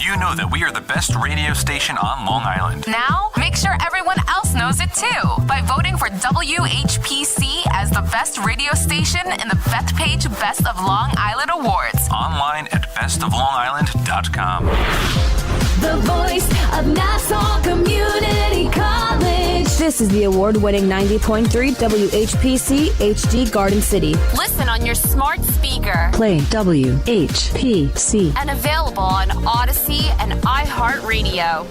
you know that we are the best radio station on Long Island? Now, make sure everyone else knows it too by voting for WHPC as the best radio station in the Bethpage Best of Long Island Awards. Online at bestoflongisland.com. The voice of Nassau Community College. This is the award-winning 90.3 WHPC HD Garden City. Listen on your smart speaker. Play WHPC. And available on Odyssey and iHeartRadio.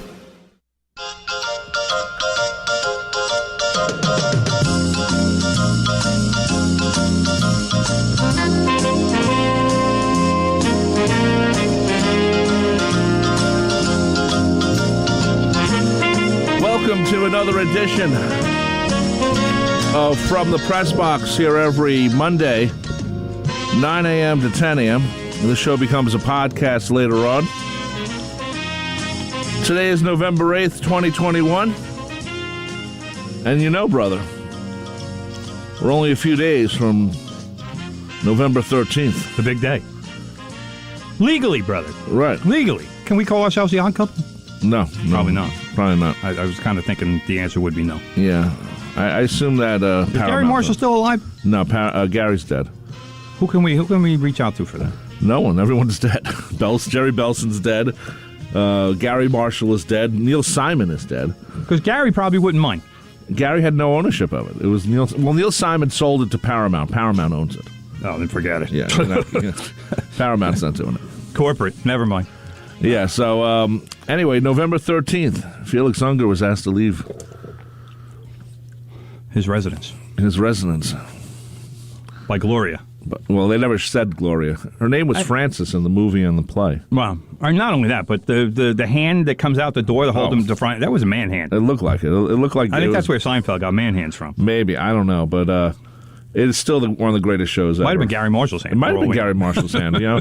Welcome to another edition of From the Press Box here every Monday, 9 a.m. to 10 a.m. The show becomes a podcast later on. Today is November 8th, 2021. And you know, brother, we're only a few days from November 13th. The big day. Legally, brother. Right. Legally. Can we call ourselves the Odd Couple? No. Probably not. Probably not. I was kind of thinking the answer would be no. Yeah. I assume that Is Gary Marshall still alive? No, Gary's dead. Who can we reach out to for that? No one. Everyone's dead. Jerry Belson's dead. Gary Marshall is dead. Neil Simon is dead. Because Gary probably wouldn't mind. Gary had no ownership of it. It was Neil Simon sold it to Paramount. Paramount owns it. Oh, then forget it. Yeah. Paramount's not doing it. Corporate. Never mind. Yeah, so anyway, November 13th, Felix Unger was asked to leave his residence. By Gloria. Well, they never said Gloria. Her name was Frances in the movie and the play. Well, not only that, but the hand that comes out the door to hold him to front, that was a man hand. It looked like it. It looked like I think that's where Seinfeld got man hands from. Maybe. I don't know, but it is still one of the greatest shows ever. Might have been Gary Marshall's hand. It might have been Gary Marshall's hand, you know.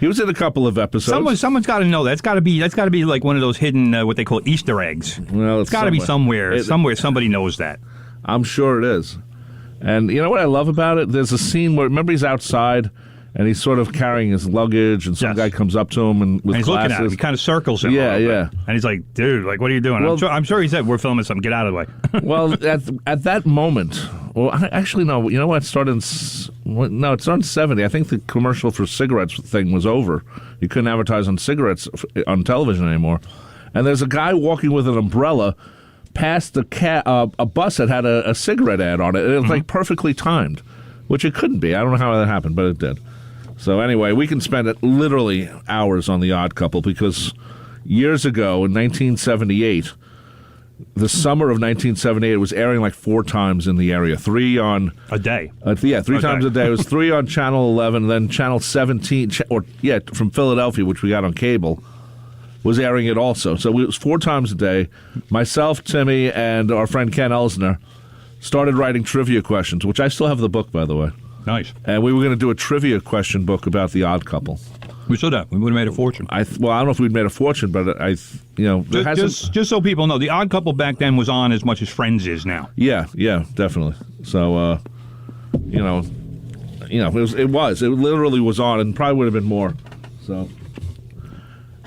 He was in a couple of episodes. Someone's got to know that. It's got to be like one of those hidden, what they call Easter eggs. Well, it's got to be somewhere. Somewhere somebody knows that. I'm sure it is. And you know what I love about it? There's a scene where, remember, he's outside and he's sort of carrying his luggage, and some guy comes up to him with he's glasses. Looking at him. He kind of circles him. Yeah. And he's like, "Dude, like, what are you doing?" Well, I'm sure he said, "We're filming something. Get out of the way." Well, at that moment, actually, no. You know what? It started in 70. I think the commercial for cigarettes thing was over. You couldn't advertise on cigarettes on television anymore. And there's a guy walking with an umbrella past a bus that had a cigarette ad on it. And it was like perfectly timed, which it couldn't be. I don't know how that happened, but it did. So anyway, we can spend literally hours on The Odd Couple because years ago in 1978, the summer of 1978, it was airing like 4 times in the area. 3 on a day. 3 times a day. It was 3 on Channel 11, then Channel 17, from Philadelphia, which we got on cable, was airing it also. So it was 4 times a day. Myself, Timmy, and our friend Ken Elsner started writing trivia questions, which I still have the book, by the way. Nice. And we were going to do a trivia question book about The Odd Couple. We should have. We would have made a fortune. I don't know if we'd made a fortune, but just so people know, The Odd Couple back then was on as much as Friends is now. Yeah, definitely. So, it literally was on, and probably would have been more. So,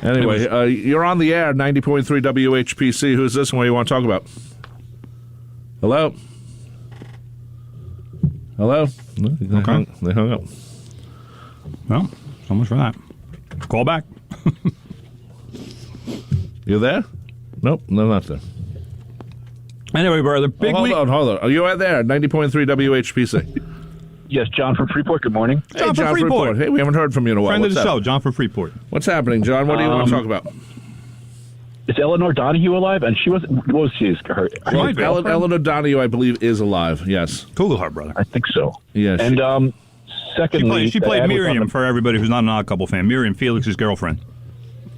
anyway, you're on the air, 90.3 WHPC. Who's this, and what do you want to talk about? Hello? Hello? Okay. They hung up. Well, so much for that. Call back. You there? Nope, no, not there. Anyway, brother, big week. Hold on. Are you right there? 90.3 WHPC. Yes, John from Freeport. Good morning. Hey, John from Freeport. Hey, we haven't heard from you in a while. Friend What's of the up? show, John from Freeport. What's happening, John? What do you want to talk about? Is Eleanor Donahue alive? And she was. What was she? Eleanor Donahue, I believe, is alive. Yes. Google her, brother. I think so. Yes. And secondly, she played Miriam for everybody who's not an Odd Couple fan. Miriam, Felix's girlfriend.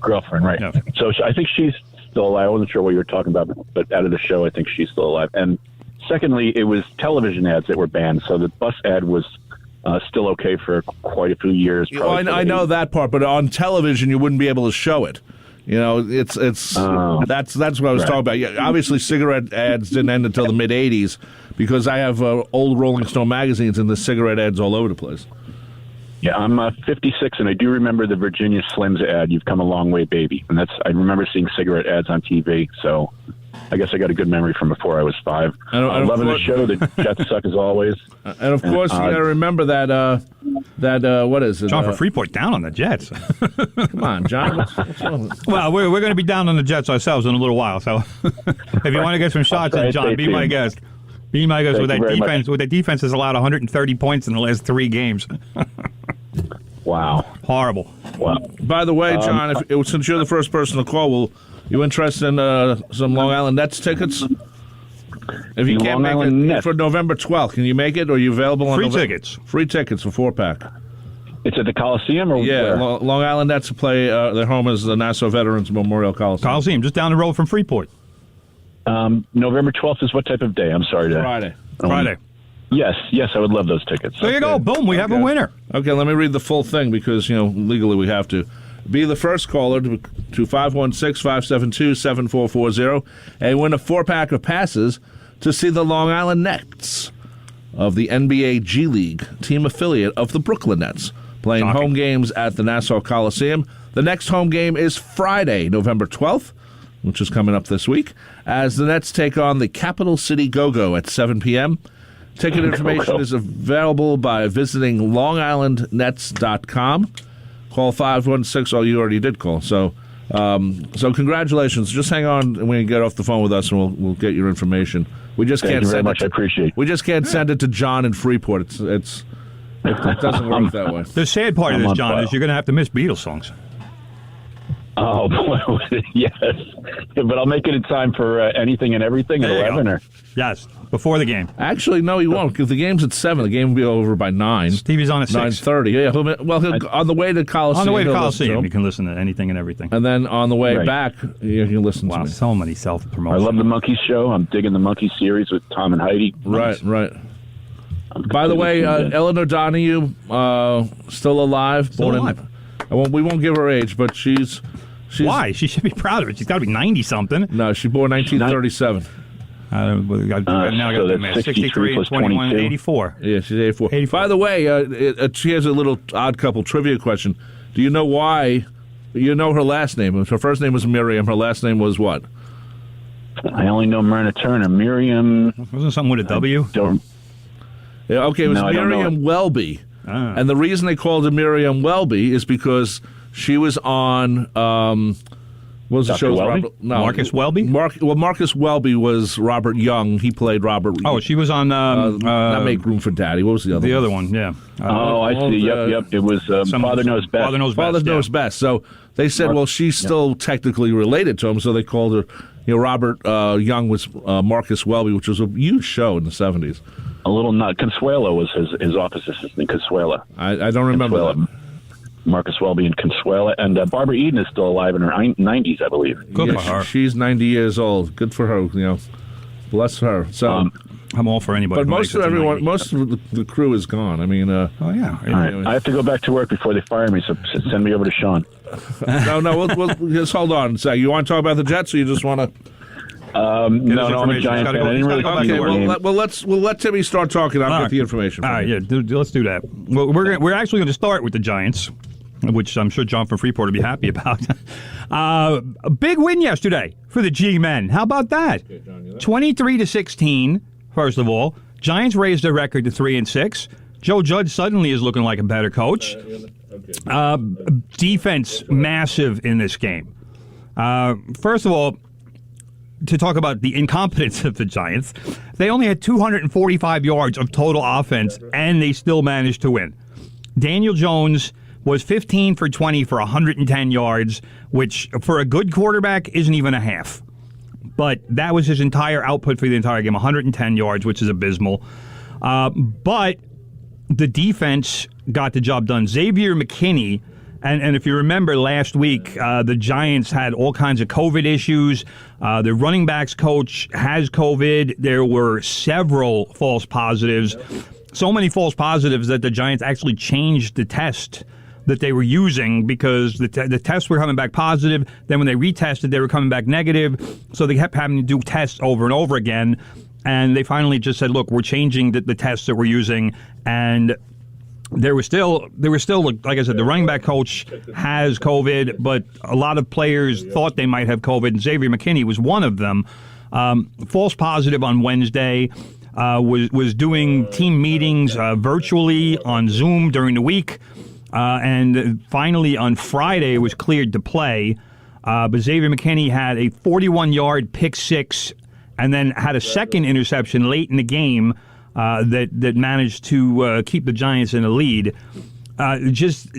Girlfriend, right? Yeah. So I think she's still alive. I wasn't sure what you were talking about, but out of the show, I think she's still alive. And secondly, it was television ads that were banned. So the bus ad was still okay for quite a few years. I know that part, but on television, you wouldn't be able to show it. You know, that's what I was talking about. Yeah, obviously, cigarette ads didn't end until the mid '80s because I have old Rolling Stone magazines and the cigarette ads all over the place. Yeah, I'm 56, and I do remember the Virginia Slims ad, "You've come a long way, baby." And I remember seeing cigarette ads on TV, so I guess I got a good memory from before I was 5. And Loving the show. The Jets suck as always. And of course, you got to remember that what is it? John for Freeport down on the Jets. Come on, John. What's wrong? Well, we're going to be down on the Jets ourselves in a little while, so if you want to get some shots in, John, be my guest. Be my guest with that defense. With that defense has allowed 130 points in the last 3 games. Wow. Horrible. Wow. By the way, John, since you're the first person to call, you interested in some Long Island Nets tickets? If you can't make it Nets. for November 12th, can you make it? Or are you available on tickets? Free tickets for 4-pack. It's at the Coliseum, or Yeah, where? Long Island Nets play. Their home is the Nassau Veterans Memorial Coliseum. Coliseum, just down the road from Freeport. November 12th is what type of day? I'm sorry to. Friday. Yes, I would love those tickets. There you go. Boom, we have a winner. Okay, let me read the full thing because, legally we have to. Be the first caller to 516-572-7440 and win a 4-pack of passes to see the Long Island Nets of the NBA G League, team affiliate of the Brooklyn Nets, playing home games at the Nassau Coliseum. The next home game is Friday, November 12th, which is coming up this week, as the Nets take on the Capital City Go-Go at 7 p.m. Ticket information is available by visiting longislandnets.com. Call 516. Oh, you already did call. So congratulations. Just hang on and we can get off the phone with us, and we'll get your information. We just Thank can't you very send much. it. I appreciate it. We just can't send it to John in Freeport. It doesn't work that way. The sad part of this, John, is you're going to have to miss Beatles songs. Oh, boy, yes. But I'll make it in time for anything and everything at 11. Or Yes, before the game. Actually, no, he won't, because the game's at 7. The game will be over by 9. TV's on at 6. 9:30. Yeah, he'll on the way to Coliseum. On the way to he'll Coliseum, you can listen to anything and everything. And then on the way back, you can listen to Wow, me. so many I self-promotions. love the Monkey Show. I'm digging the Monkey series with Tom and Heidi. Right. By the way, Eleanor Donahue, still alive. Still alive. We won't give her age, but she's Why? She should be proud of it. She's got to be 90-something. No, she born 1937. Now I got so the that's 63 63 and plus 21, 22. 84. Yeah, she's 84. 84. By the way, she has a little odd couple trivia question. Do you know why? You know her last name. Her first name was Miriam. Her last name was what? I only know Myrna Turner. Miriam. Wasn't something with a W? Don't. Yeah, okay, it was No, I don't know Miriam Welby. And the reason they called her Miriam Welby is because she was on... what was the Dr. show? Welby? Marcus Welby? Marcus Welby was Robert Young. He played Robert. Oh, she was on... not Make Room for Daddy. What was the other one? The other one, yeah. I see. Yep. It was Father Knows Best. Father Knows Best. Father Knows Best. So they said, well, she's still technically related to him, so they called her. Robert Young was Marcus Welby, which was a huge show in the 70s. A little nut. Consuelo was his office assistant. Consuela. I don't remember Consuela. that. Marcus Welby and Consuela. And Barbara Eden is still alive in her 90s, I believe. Good for her. She's 90 years old. Good for her. Bless her. So. I'm all for anybody. But most of the crew is gone. I mean, oh yeah. All right. I have to go back to work before they fire me, so send me over to Sean. No, we'll just hold on a sec. You want to talk about the Jets, or you just want to? No, I'm a Giant fan. I didn't really go see back the game. We'll let Timmy start talking. I'll get the information. All right, yeah, let's do that. Well, we're actually going to start with the Giants, which I'm sure John from Freeport will be happy about. A big win yesterday for the G-men. How about that? 23-16. First of all, Giants raised their record to 3-6. Joe Judge suddenly is looking like a better coach. Defense massive in this game. First of all, to talk about the incompetence of the Giants, they only had 245 yards of total offense, and they still managed to win. Daniel Jones was 15 for 20 for 110 yards, which for a good quarterback isn't even a half. But that was his entire output for the entire game, 110 yards, which is abysmal. But the defense got the job done. Xavier McKinney, and if you remember last week, the Giants had all kinds of COVID issues. The running backs coach has COVID. There were several false positives. So many false positives that the Giants actually changed the test that they were using because the tests were coming back positive. Then when they retested, they were coming back negative. So they kept having to do tests over and over again. And they finally just said, look, we're changing the tests that we're using. And there was still, like I said, the running back coach has COVID, but a lot of players thought they might have COVID, and Xavier McKinney was one of them. False positive on Wednesday, was doing team meetings virtually on Zoom during the week, and finally on Friday was cleared to play. But Xavier McKinney had a 41-yard pick six and then had a second interception late in the game that managed to keep the Giants in the lead. Just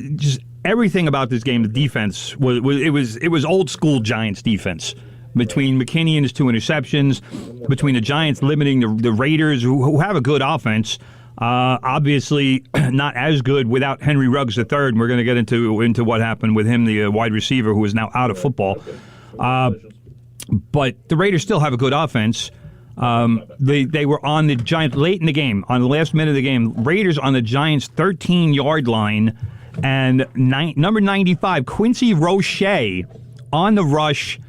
everything about this game, the defense was old school Giants defense. Between McKinney and his two interceptions, between the Giants limiting the Raiders, who have a good offense, obviously not as good without Henry Ruggs III. And we're going to get into what happened with him, the wide receiver who is now out of football. But the Raiders still have a good offense. They were on the Giants late in the game, on the last minute of the game. Raiders on the Giants' 13-yard line, and number 95, Quincy Roche, on the rush,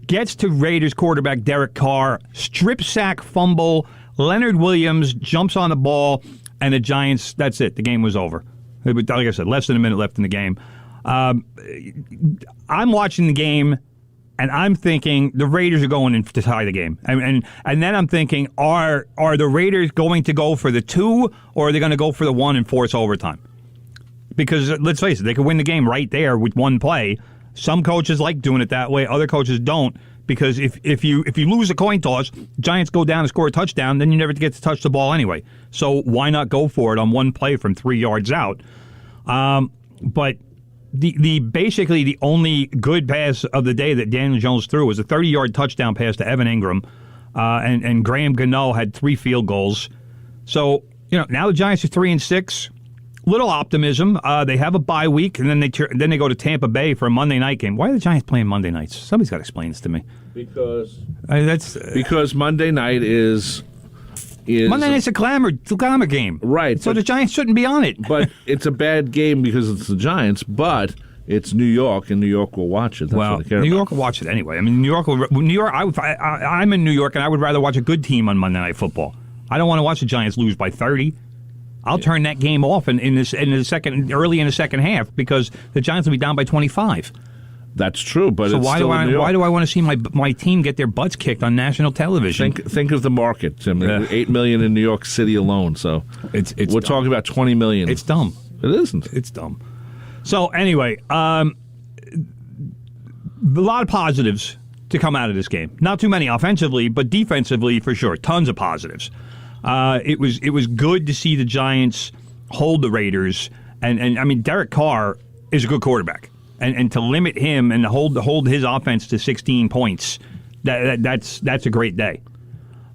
gets to Raiders quarterback Derek Carr, strip sack fumble. Leonard Williams jumps on the ball, and the Giants, that's it. The game was over. Like I said, less than a minute left in the game. I'm watching the game, and I'm thinking the Raiders are going in to tie the game. And then I'm thinking, are the Raiders going to go for the 2, or are they going to go for the 1 and force overtime? Because let's face it, they could win the game right there with one play. Some coaches like doing it that way. Other coaches don't, because if you lose a coin toss, Giants go down and score a touchdown, then you never get to touch the ball anyway. So why not go for it on one play from 3 yards out? But the basically the only good pass of the day that Daniel Jones threw was a 30-yard touchdown pass to Evan Ingram, and Graham Gano had 3 field goals. So now the Giants are 3-6. Little optimism. They have a bye week, and then they go to Tampa Bay for a Monday night game. Why are the Giants playing Monday nights? Somebody's got to explain this to me. Because Monday night is Monday night's a glamour game, right? So the Giants shouldn't be on it. But it's a bad game because it's the Giants. But it's New York, and New York will watch it. That's what they care New about. York will watch it anyway. I mean, New York. I'm in New York, and I would rather watch a good team on Monday Night Football. I don't want to watch the Giants lose by 30. I'll turn that game off early in the second half, because the Giants will be down by 25. That's true, but so it's why still do I want to see my team get their butts kicked on national television? Think of the market, Tim. 8 million in New York City alone. So we're dumb. talking about 20 million. It's dumb. It isn't. It's dumb. So anyway, a lot of positives to come out of this game. Not too many offensively, but defensively for sure. Tons of positives. It was good to see the Giants hold the Raiders, and I mean, Derek Carr is a good quarterback, and to limit him and to hold his offense to 16 points, that's a great day.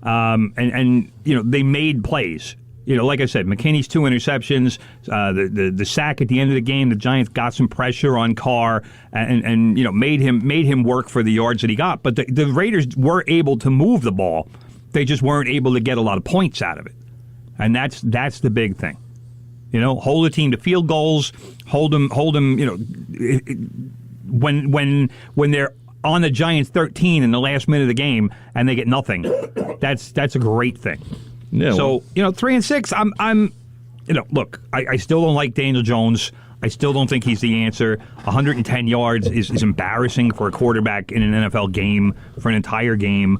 And they made plays. Like I said, McKinney's 2 interceptions, the sack at the end of the game, the Giants got some pressure on Carr and made him work for the yards that he got. But the Raiders were able to move the ball. They just weren't able to get a lot of points out of it. And that's the big thing. Hold the team to field goals, hold them, when they're on the Giants 13 in the last minute of the game and they get nothing. That's a great thing. Yeah, so, 3-6, I'm look, I still don't like Daniel Jones. I still don't think he's the answer. 110 yards is embarrassing for a quarterback in an NFL game, for an entire game.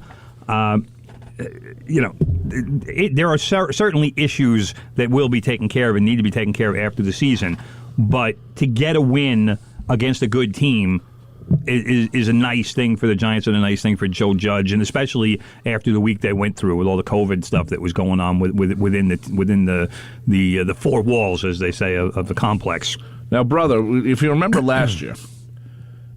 There are certainly issues that will be taken care of and need to be taken care of after the season. But to get a win against a good team is a nice thing for the Giants and a nice thing for Joe Judge, and especially after the week they went through with all the COVID stuff that was going on within the 4 walls, as they say, of the complex. Now, brother, if you remember last year,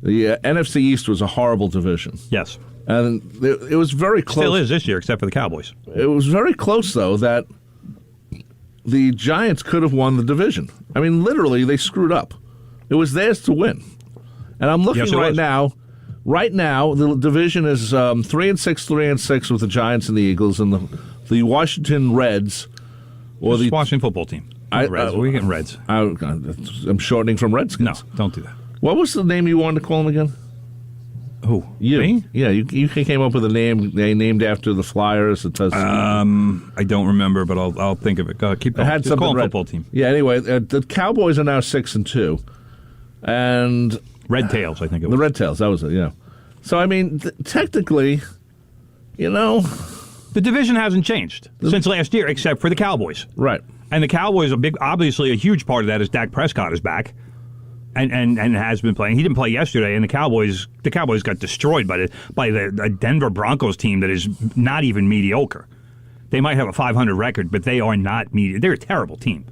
the NFC East was a horrible division. Yes. And it was very close. Still is this year, except for the Cowboys. It was very close, though, that the Giants could have won the division. I mean, literally, they screwed up. It was theirs to win. And I'm looking now. Right now, the division is 3-6, 3-6 with the Giants and the Eagles, and the Washington Reds, or the Washington football team. Reds. We're getting Reds. I'm shortening from Redskins. No, don't do that. What was the name you wanted to call them again? Who? You. Me? Yeah, you came up with a name they named after the Flyers. It does. I don't remember, but I'll think of it. Go ahead, keep going. Had Just call something them red- football team. Yeah. Anyway, the Cowboys are now 6-2, and Red Tails, I think it the was. Red Tails. That was it. Yeah. So I mean, technically, you know, The division hasn't changed since last year, except for the Cowboys. right? And the Cowboys, obviously a huge part of that is Dak Prescott is back, and has been playing. He didn't play yesterday, and the Cowboys got destroyed by the Denver Broncos team that is not even mediocre. They might have a 500 record, but they are not mediocre. They're a terrible team.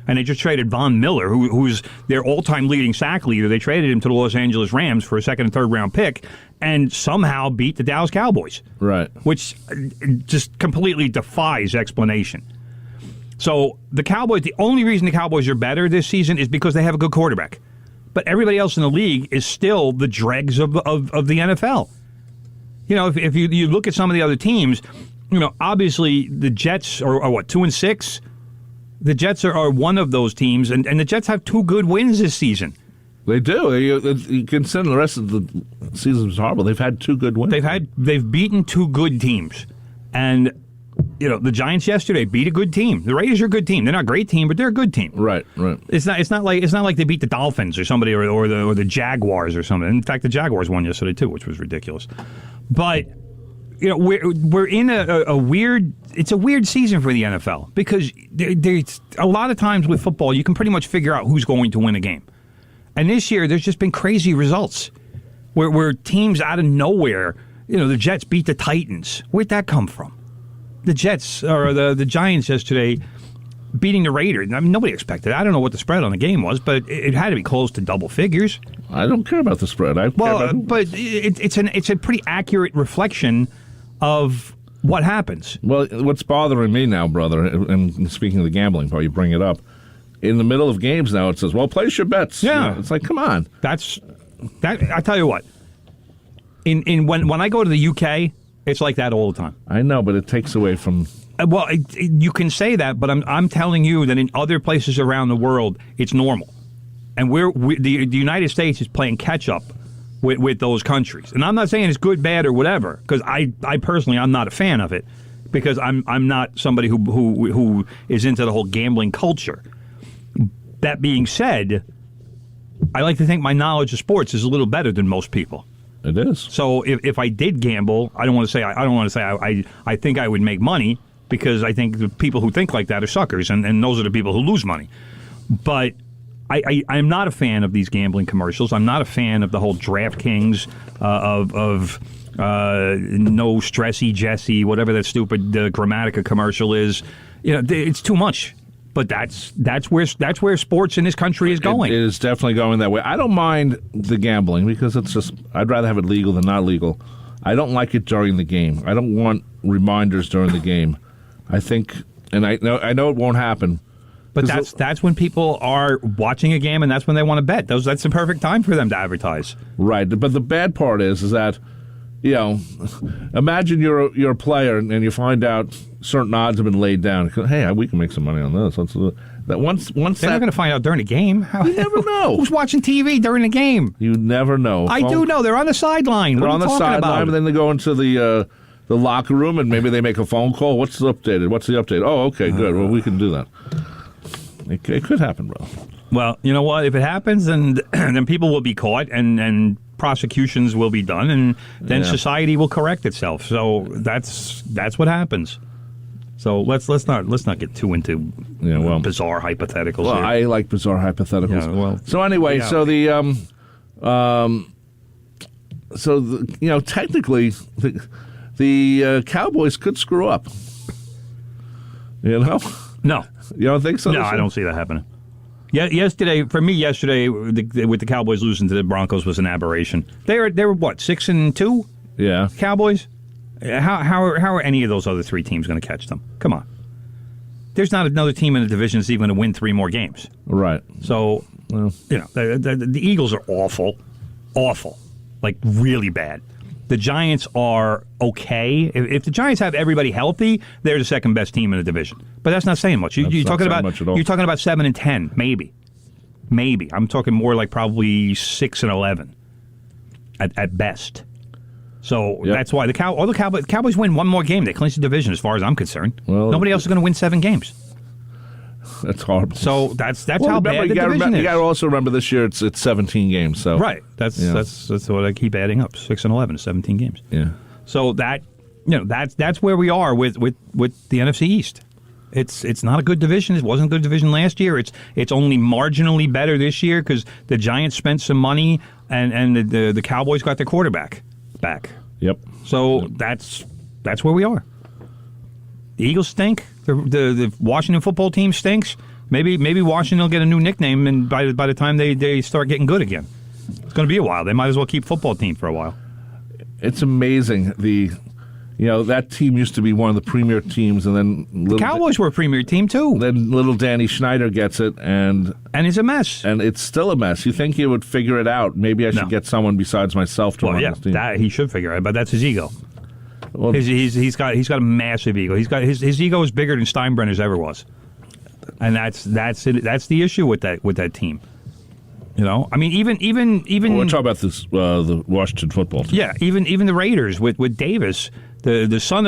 And they just traded Von Miller, who's their all-time leading sack leader. They traded him to the Los Angeles Rams for a second and third round pick, and somehow beat the Dallas Cowboys. Right. Which just completely defies explanation. So the Cowboys, the only reason the Cowboys are better this season is because they have a good quarterback. But everybody else in the league is still the dregs of the NFL. You know, if you look at some of the other teams, you know, obviously the Jets are what, 2-6? The Jets are one of those teams, and the Jets have 2 good wins this season. They do. You consider the rest of the season was horrible. They've had 2 good wins. They've beaten 2 good teams, and you know the Giants yesterday beat a good team. The Raiders are a good team. They're not a great team, but they're a good team. Right. It's not like they beat the Dolphins or somebody or the Jaguars or something. In fact, the Jaguars won yesterday too, which was ridiculous. But you know we're in a weird. It's a weird season for the NFL because there's a lot of times with football you can pretty much figure out who's going to win a game. And this year, there's just been crazy results where teams out of nowhere, you know, the Jets beat the Titans. Where'd that come from? The Jets, or the Giants yesterday, beating the Raiders. I mean, nobody expected it. I don't know what the spread on the game was, but it had to be close to double figures. I don't care about the spread. But it's a pretty accurate reflection of what happens. Well, what's bothering me now, brother, and speaking of the gambling part, you bring it up, in the middle of games now it says, well, place your bets. Yeah. You know, it's like, come on. I tell you what, when I go to the UK, it's like that all the time. I know, but it takes away from... Well, you can say that, but I'm telling you that in other places around the world, it's normal. And the United States is playing catch-up with those countries. And I'm not saying it's good, bad, or whatever, because I personally, I'm not a fan of it, because I'm not somebody who is into the whole gambling culture. That being said, I like to think my knowledge of sports is a little better than most people. It is. So if I did gamble, I don't want to say I think I would make money, because I think the people who think like that are suckers, and those are the people who lose money. But I'm not a fan of these gambling commercials. I'm not a fan of the whole DraftKings of no stressy Jesse, whatever that stupid Grammatica commercial is. You know, it's too much. But that's where sports in this country is going. It is definitely going that way. I don't mind the gambling because it's just, I'd rather have it legal than not legal. I don't like it during the game. I don't want reminders during the game. I think, and I know it won't happen. But that's when people are watching a game, and that's when they want to bet. That's the perfect time for them to advertise. Right. But the bad part is that, you know, imagine you're a player and you find out certain odds have been laid down. Hey, we can make some money on this. They're not going to find out during the game. You never know. Who's watching TV during the game? You never know. I do know. They're on the sideline. They're on the sideline, about? and then they go into the locker room, and maybe they make a phone call. What's the update? Oh, okay, good. Well, we can do that. It could happen, bro. Well, you know what? If it happens, then people will be caught, and prosecutions will be done, and then society will correct itself. So that's what happens. So let's not get too into bizarre hypotheticals. Well, here. I like bizarre hypotheticals. Yeah, well, so anyway, so technically the Cowboys could screw up. You know? No. You don't think so? No, I don't see that happening. Yeah, yesterday with the Cowboys losing to the Broncos was an aberration. They were what, 6-2? Yeah. Cowboys? How are any of those other 3 teams going to catch them? Come on. There's not another team in the division that's even going to win 3 more games. Right. So, the Eagles are awful, like really bad. The Giants are okay. If the Giants have everybody healthy, they're the second best team in the division. But that's not saying much. You're talking about 7 and 10, maybe. I'm talking more like probably 6 and 11 at best. So that's why the Cowboys win one more game. They clinch the division, as far as I'm concerned. Well, nobody else is going to win 7 games. That's horrible. So that's how bad the division is. You got to also remember this year it's 17 games. So right, that's what I keep adding up. 6 and 11, 17 games. Yeah. So that's where we are with the NFC East. It's not a good division. It wasn't a good division last year. It's only marginally better this year because the Giants spent some money and the Cowboys got their quarterback back. Yep. So that's where we are. The Eagles stink. The Washington football team stinks. Maybe Washington will get a new nickname, and by the time they start getting good again, it's going to be a while. They might as well keep football team for a while. It's amazing. That team used to be one of the premier teams, and then the Cowboys were a premier team too. Then little Danny Schneider gets it, and it's a mess. And it's still a mess. You think he would figure it out? Maybe I should get someone besides myself to run this team. That he should figure it out, but that's his ego. Well, he's got a massive ego. He's got his ego is bigger than Steinbrenner's ever was, and that's it. That's the issue with that team. I mean, even we're talking about this the Washington football team. Yeah, even the Raiders with Davis, the son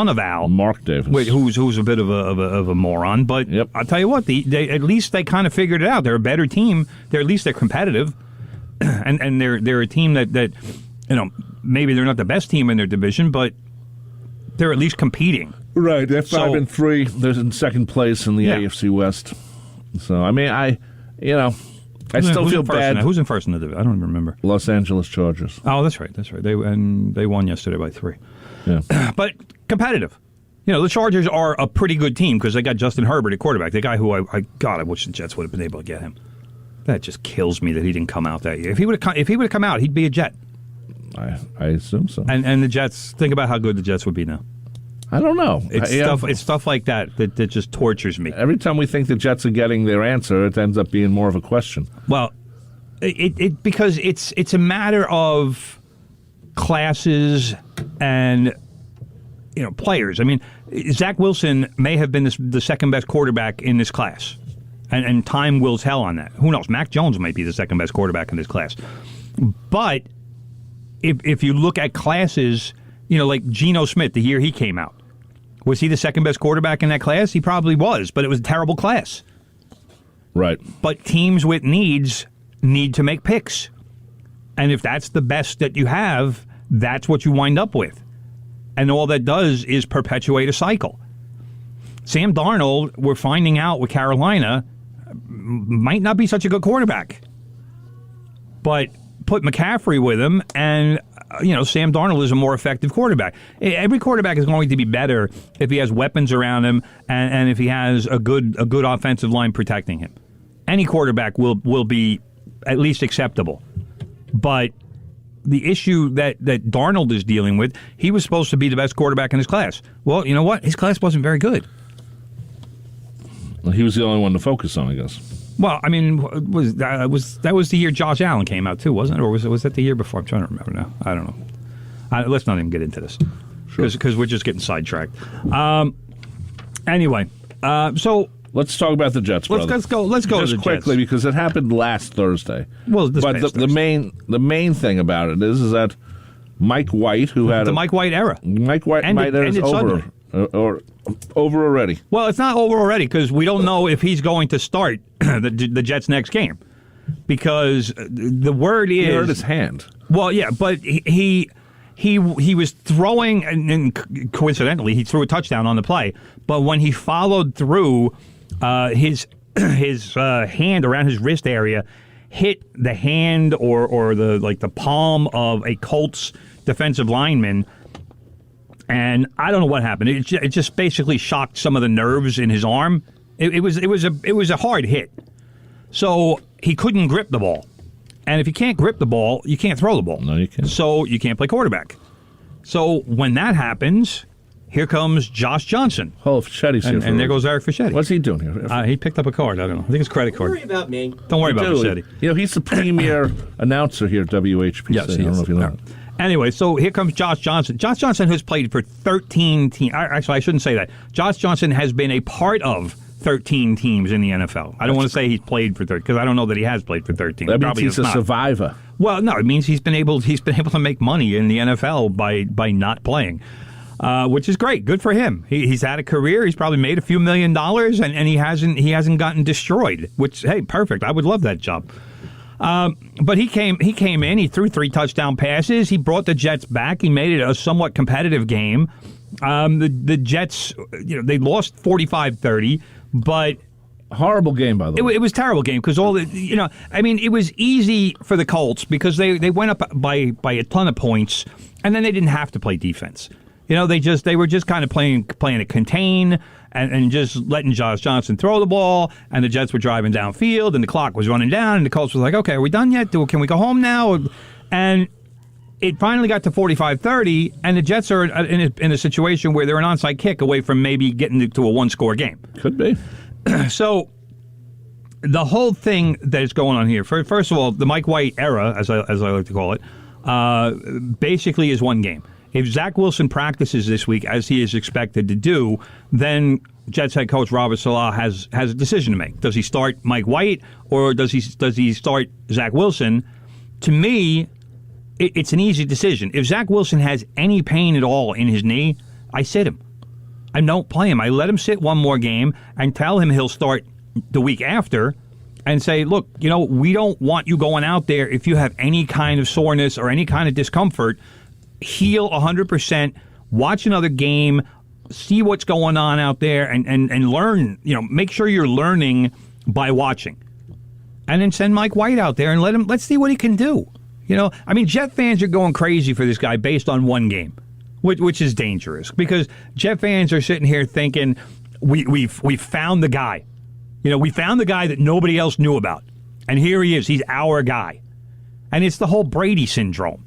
of Al, Mark Davis, who's a bit of a moron. But I'll tell you what, they at least they kind of figured it out. They're a better team. They're competitive, and they're a team that maybe they're not the best team in their division, but they're at least competing. Right, they're 5-3. They're in second place in the AFC West. So I mean, I still feel bad. Who's in first in the division? I don't even remember. Los Angeles Chargers. Oh, that's right. They won yesterday by 3. Yeah, but competitive. The Chargers are a pretty good team because they got Justin Herbert at quarterback. The guy who I wish the Jets would have been able to get him. That just kills me that he didn't come out that year. If he would have come out, he'd be a Jet. I assume so. And the Jets, think about how good the Jets would be now. I don't know. It's stuff like that just tortures me. Every time we think the Jets are getting their answer, it ends up being more of a question. Well, because it's a matter of classes and players. I mean, Zach Wilson may have been the second best quarterback in this class, and time wills hell on that. Who knows? Mac Jones might be the second best quarterback in this class, but if you look at classes, like Geno Smith, the year he came out, was he the second best quarterback in that class? He probably was, but it was a terrible class. Right. But teams with needs need to make picks. And if that's the best that you have, that's what you wind up with. And all that does is perpetuate a cycle. Sam Darnold, we're finding out with Carolina, might not be such a good quarterback. But put McCaffrey with him, and Sam Darnold is a more effective quarterback. Every quarterback is going to be better if he has weapons around him and if he has a good offensive line protecting him. Any quarterback will be at least acceptable. But the issue that Darnold is dealing with, he was supposed to be the best quarterback in his class. Well, you know what? His class wasn't very good. Well, he was the only one to focus on, I guess. Well, I mean, that was the year Josh Allen came out too, wasn't it? Or was that the year before? I'm trying to remember now. I don't know. Let's not even get into this because we're just getting sidetracked. Anyway, so let's talk about the Jets. Let's go just to the quickly Jets. Because it happened last Thursday. Well, the main thing about it is that Mike White, who had the Mike White era, is over. Or over already? Well, it's not over already because we don't know if he's going to start the Jets' next game because the word is he hurt his hand. Well, yeah, but he was throwing, and coincidentally, he threw a touchdown on the play. But when he followed through, his hand around his wrist area hit the hand or the palm of a Colts defensive lineman. And I don't know what happened. It just basically shocked some of the nerves in his arm. It was a hard hit. So he couldn't grip the ball. And if you can't grip the ball, you can't throw the ball. No, you can't. So you can't play quarterback. So when that happens, here comes Josh Johnson. Oh, Fichetti's here. And there goes Eric Fichetti. What's he doing here? He picked up a card. I don't know. I think it's a credit card. Don't worry about me. Don't worry about Fichetti. He's the premier announcer here at WHPC. Yes, I don't know if you know that. Anyway, so here comes Josh Johnson. Josh Johnson has played for 13 teams. Actually, I shouldn't say that. Josh Johnson has been a part of 13 teams in the NFL. I don't want to say he's played for 13 because I don't know that he has played for 13. That means he's a survivor. Well, no, it means he's been able to make money in the NFL by not playing, which is great. Good for him. He's had a career. He's probably made a few $1 million, and he hasn't gotten destroyed. Which, hey, perfect. I would love that job. But he came in. He threw 3 touchdown passes. He brought the Jets back. He made it a somewhat competitive game. The Jets, they lost 45-30, but. Horrible game, by the way. It was a terrible game because it was easy for the Colts because they went up by a ton of points, and then they didn't have to play defense. They were just kind of playing a contain and just letting Josh Johnson throw the ball, and the Jets were driving downfield, and the clock was running down, and the Colts was like, okay, are we done yet? Can we go home now? And it finally got to 45-30, and the Jets are in a situation where they're an onside kick away from maybe getting to a one-score game. Could be. So the whole thing that is going on here, first of all, the Mike White era, as I like to call it, basically is one game. If Zach Wilson practices this week as he is expected to do, then Jets head coach Robert Saleh has a decision to make. Does he start Mike White or does he start Zach Wilson? To me, it's an easy decision. If Zach Wilson has any pain at all in his knee, I sit him. I don't play him. I let him sit one more game and tell him he'll start the week after and say, look, we don't want you going out there if you have any kind of soreness or any kind of discomfort. Heal 100%, watch another game, see what's going on out there and learn, make sure you're learning by watching. And then send Mike White out there and let's see what he can do. Jet fans are going crazy for this guy based on one game. Which is dangerous because Jet fans are sitting here thinking we've found the guy. We found the guy that nobody else knew about, and here he is. He's our guy, and it's the whole Brady syndrome.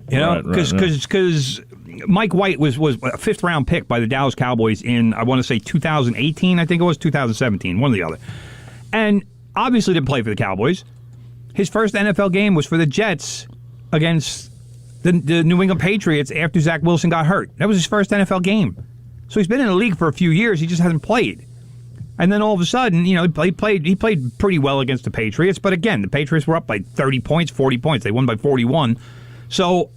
Because Mike White was a 5th round pick by the Dallas Cowboys in I want to say 2018. I think it was 2017, one or the other, and obviously didn't play for the Cowboys. His first NFL game was for the Jets against the New England Patriots after Zach Wilson got hurt. That was his first NFL game. So he's been in the league for a few years. He just hasn't played. And then all of a sudden, he played pretty well against the Patriots. But again, the Patriots were up by 30 points, 40 points. They won by 41. So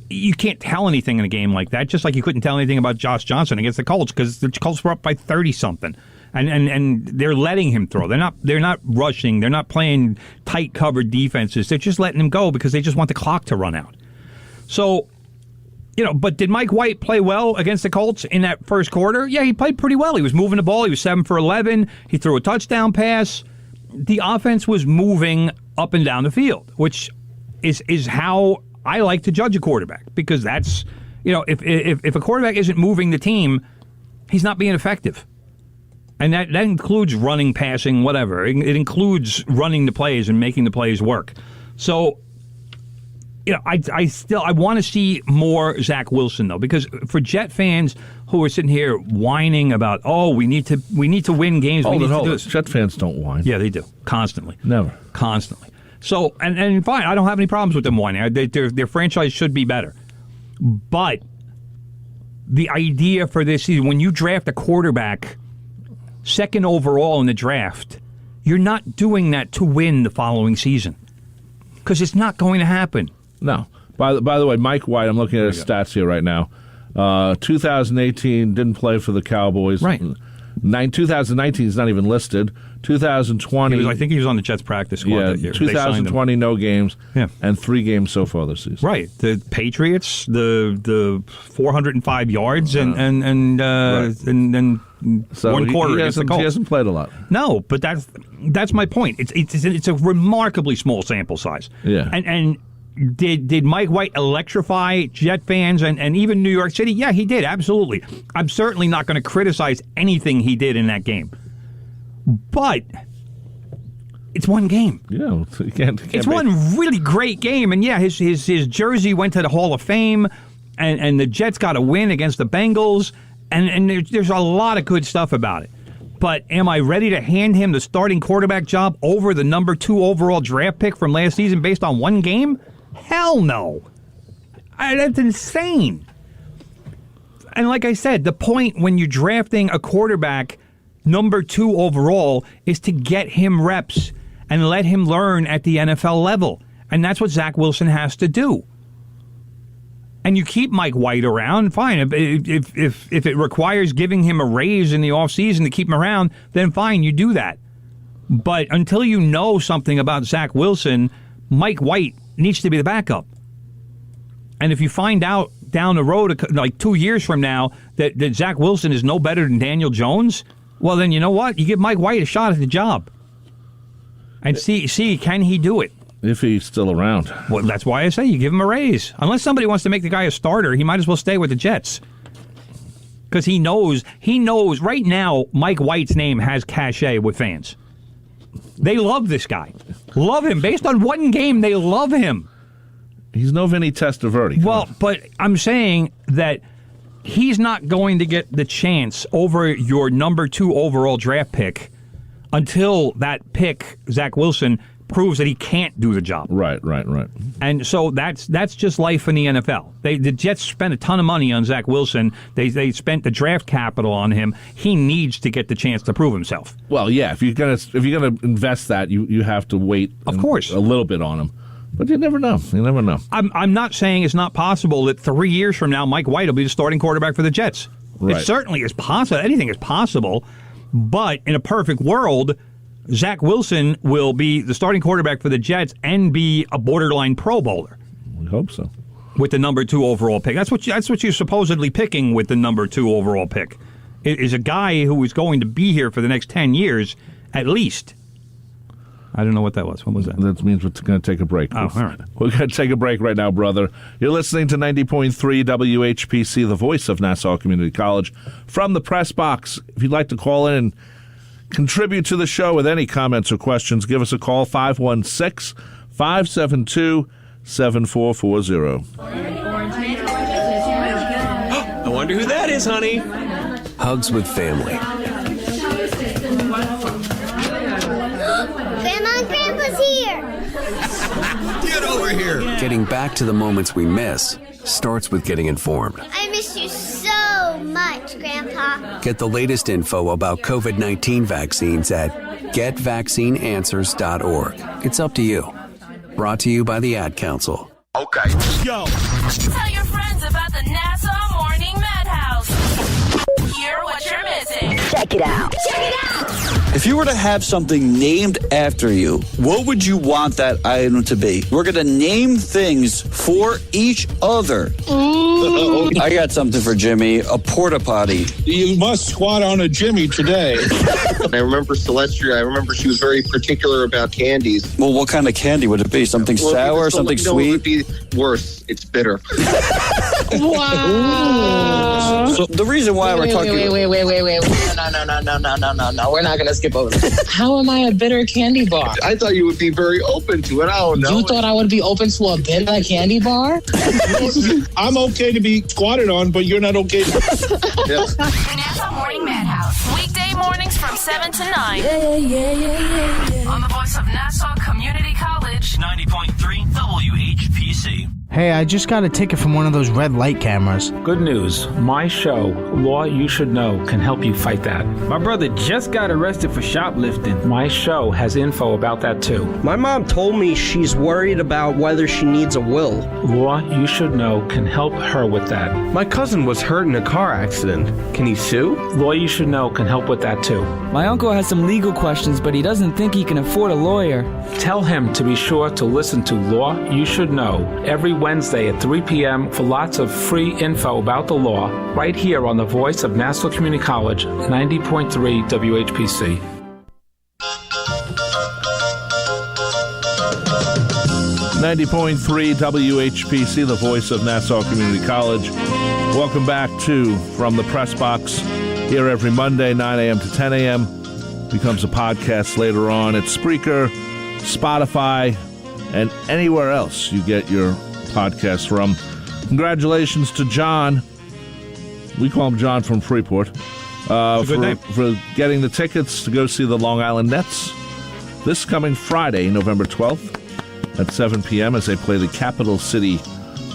you can't tell anything in a game like that, just like you couldn't tell anything about Josh Johnson against the Colts because the Colts were up by 30-something. And they're letting him throw. They're not rushing. They're not playing tight covered defenses. They're just letting him go because they just want the clock to run out. So, but did Mike White play well against the Colts in that first quarter? Yeah, he played pretty well. He was moving the ball. He was 7 for 11. He threw a touchdown pass. The offense was moving up and down the field, which is how I like to judge a quarterback because that's, if a quarterback isn't moving the team, he's not being effective. And that includes running, passing, whatever. It includes running the plays and making the plays work. So, I want to see more Zach Wilson though, because for Jet fans who are sitting here whining about, we need to win games. Hold it. Jet fans don't whine. Yeah, they do constantly. Never. Constantly. So and fine, I don't have any problems with them whining. Their franchise should be better, but the idea for this season, when you draft a quarterback 2nd overall in the draft, you're not doing that to win the following season because it's not going to happen. No. By the way, Mike White, I'm looking at his stats here right now. 2018 didn't play for the Cowboys. Right. 2019 is not even listed. 2020. I think he was on the Jets practice squad that year. 2020, no games. Yeah. And 3 games so far this season. Right. The Patriots, the 405 yards, and then so one quarter against the Colts. He hasn't played a lot. No, but that's my point. It's a remarkably small sample size. Yeah. And did Mike White electrify Jet fans and even New York City? Yeah, he did, absolutely. I'm certainly not going to criticize anything he did in that game. But it's one game. Yeah, you can't it's one really great game. And yeah, his jersey went to the Hall of Fame, and the Jets got a win against the Bengals, and there's a lot of good stuff about it. But am I ready to hand him the starting quarterback job over the number 2 overall draft pick from last season based on one game? Hell no. That's insane. And like I said, the point when you're drafting a quarterback number 2 overall is to get him reps and let him learn at the NFL level. And that's what Zach Wilson has to do. And you keep Mike White around, fine. If it requires giving him a raise in the offseason to keep him around, then fine, you do that. But until you know something about Zach Wilson, Mike White needs to be the backup. And if you find out down the road, like 2 years from now, that Zach Wilson is no better than Daniel Jones, well, then you know what? You give Mike White a shot at the job. And see, can he do it? If he's still around. Well, that's why I say you give him a raise. Unless somebody wants to make the guy a starter, he might as well stay with the Jets. Because he knows right now Mike White's name has cachet with fans. They love this guy. Love him. Based on one game, they love him. He's no Vinny Testaverde. Well, but I'm saying that he's not going to get the chance over your number 2 overall draft pick until that pick, Zach Wilson, proves that he can't do the job. Right. And so that's just life in the NFL. The Jets spent a ton of money on Zach Wilson. They spent the draft capital on him. He needs to get the chance to prove himself. Well, yeah. If you're gonna invest that, you have to wait. Of course, a little bit on him. But you never know. I'm not saying it's not possible that 3 years from now Mike White will be the starting quarterback for the Jets. Right. It certainly is possible. Anything is possible. But in a perfect world, Zach Wilson will be the starting quarterback for the Jets and be a borderline Pro Bowler. We hope so. With the number 2 overall pick. That's what you're supposedly picking with the number 2 overall pick. It is a guy who is going to be here for the next 10 years at least. I don't know what that was. What was that? That means we're going to take a break. Oh, all right. We're going to take a break right now, brother. You're listening to 90.3 WHPC, the voice of Nassau Community College, from the press box. If you'd like to call in and contribute to the show with any comments or questions, give us a call, 516-572-7440. I wonder who that is, honey. Hugs with family. Grandma and Grandpa's here. Get over here. Getting back to the moments we miss starts with getting informed. I miss you so much, Grandpa. Get the latest info about COVID-19 vaccines at getvaccineanswers.org. It's up to you. Brought to you by the Ad Council. Okay. Yo. Tell your friends about the Nassau Morning Madhouse. Hear what you're missing. Check it out. If you were to have something named after you, what would you want that item to be? We're going to name things for each other. I got something for Jimmy, a porta potty. You must squat on a Jimmy today. I remember Celestia. I remember she was very particular about candies. Well, what kind of candy would it be? Something sour, something sweet? It would be worse. It's bitter. Wow. So the reason why we're talking... Wait. No. We're not going to skip over that. How am I a bitter candy bar? I thought you would be very open to it. I don't know. You thought I would be open to a bitter candy bar? I'm okay to be squatted on, but you're not okay. The Nassau Morning Madhouse. Weekday mornings from 7 to 9. Yeah. On the voice of Nassau Community College. 90.3 WHPC. Hey, I just got a ticket from one of those red light cameras. Good news. My show, Law You Should Know, can help you fight that. My brother just got arrested for shoplifting. My show has info about that too. My mom told me she's worried about whether she needs a will. Law You Should Know can help her with that. My cousin was hurt in a car accident. Can he sue? Law You Should Know can help with that too. My uncle has some legal questions, but he doesn't think he can afford a lawyer. Tell him to be sure to listen to Law You Should Know every Wednesday at 3 p.m. for lots of free info about the law right here on the voice of Nassau Community College, 90.3 WHPC. .3 WHPC, the voice of Nassau Community College. Welcome back to From the Press Box, here every Monday, 9 a.m. to 10 a.m. Becomes a podcast later on at Spreaker, Spotify, and anywhere else you get your podcast from. Congratulations to John. We call him John from Freeport. For getting the tickets to go see the Long Island Nets this coming Friday, November 12th at 7 p.m. as they play the Capital City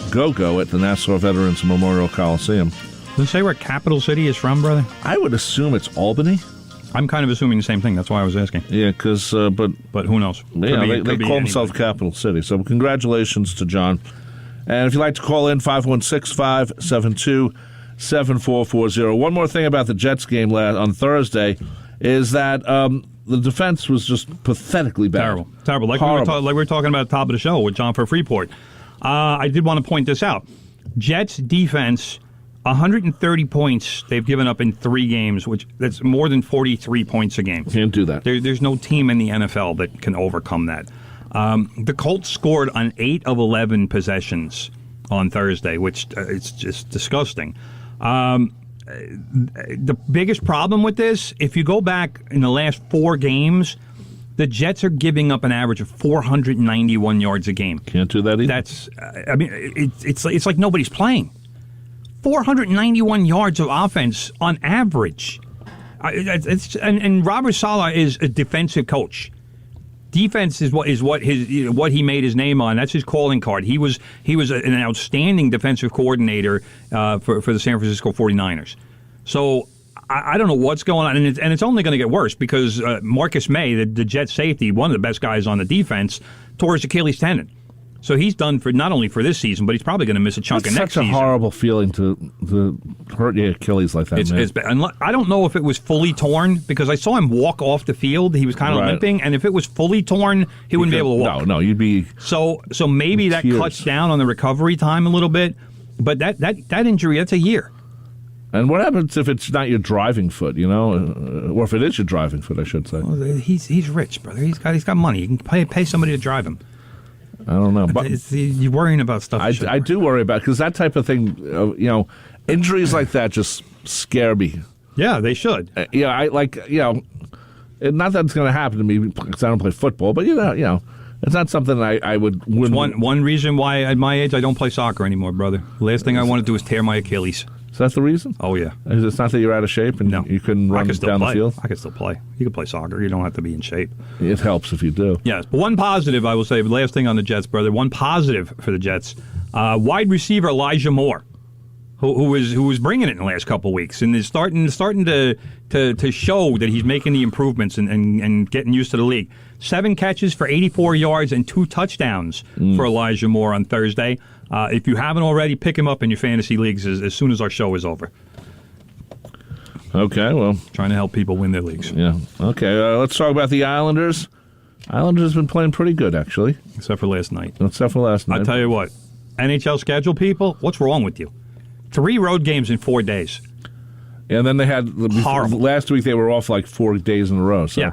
Go-Go at the Nassau Veterans Memorial Coliseum. Does it say where Capital City is from, brother? I would assume it's Albany. I'm kind of assuming the same thing. That's why I was asking. Yeah, because but who knows? Yeah, they call themselves Capital City. So congratulations to John. And if you'd like to call in, 516-572-7440. One more thing about the Jets game on Thursday is that the defense was just pathetically bad. Terrible. Like we were talking about at the top of the show with John for Freeport. I did want to point this out. Jets defense, 130 points they've given up in 3 games, that's more than 43 points a game. Can't do that. There's no team in the NFL that can overcome that. The Colts scored on 8 of 11 possessions on Thursday, which it's just disgusting. The biggest problem with this, if you go back in the last 4 games, the Jets are giving up an average of 491 yards a game. Can't do that either. That's, it's like nobody's playing. 491 yards of offense on average. And Robert Saleh is a defensive coach. Defense is what he made his name on. That's his calling card. He was an outstanding defensive coordinator for the San Francisco 49ers. So I don't know what's going on, and it's only going to get worse because Marcus May, the Jet safety, one of the best guys on the defense, tore his Achilles tendon. So he's done for not only for this season, but he's probably going to miss a chunk of next season. It's such a horrible feeling to hurt your Achilles like that, man. It's bad. I don't know if it was fully torn because I saw him walk off the field. He was kind of limping, and if it was fully torn, he wouldn't be able to walk. No, you'd be so maybe that cuts down on the recovery time a little bit. But that injury, that's a year. And what happens if it's not your driving foot, or if it is your driving foot, I should say? Well, he's rich, brother. He's got money. You can pay somebody to drive him. I don't know, but you're worrying about stuff. I do worry about because that type of thing, injuries like that just scare me. Yeah, they should. Not that it's going to happen to me because I don't play football, but it's not something I would. One reason why at my age I don't play soccer anymore, brother. The last thing I want to do is tear my Achilles. Is that the reason? Oh, yeah. It's not that you're out of shape and you couldn't run down the field? I can still play. You can play soccer. You don't have to be in shape. It helps if you do. Yes. But one positive, I will say, last thing on the Jets, brother, one positive for the Jets, wide receiver Elijah Moore, who was bringing it in the last couple of weeks and is starting to show that he's making the improvements and getting used to the league. 7 catches for 84 yards and 2 touchdowns for Elijah Moore on Thursday. If you haven't already, pick him up in your fantasy leagues as soon as our show is over. Okay, well. Trying to help people win their leagues. Yeah. Okay, let's talk about the Islanders. Islanders have been playing pretty good, actually. Except for last night. I tell you what, NHL schedule people, what's wrong with you? 3 road games in 4 days. Yeah, and then they had, last week they were off like 4 days in a row. So. Yeah.